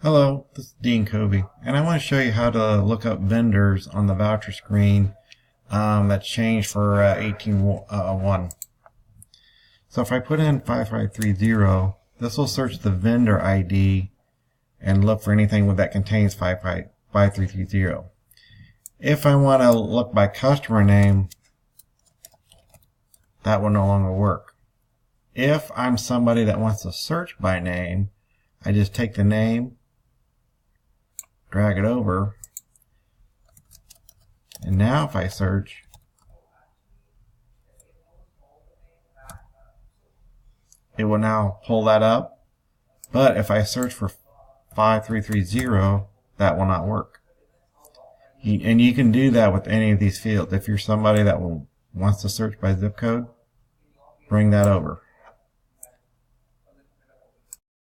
Hello, this is Dean Covey, and I want to show you how to look up vendors on the voucher screen that's changed for 18.1. So if I put in 5530, this will search the vendor ID and look for anything that contains 5330. If I want to look by customer name, that will no longer work. If I'm somebody that wants to search by name, I just take the name, drag it over, and now if I search, it will now pull that up. But if I search for 5330, that will not work. And you can do that with any of these fields. If you're somebody that wants to search by zip code, bring that over.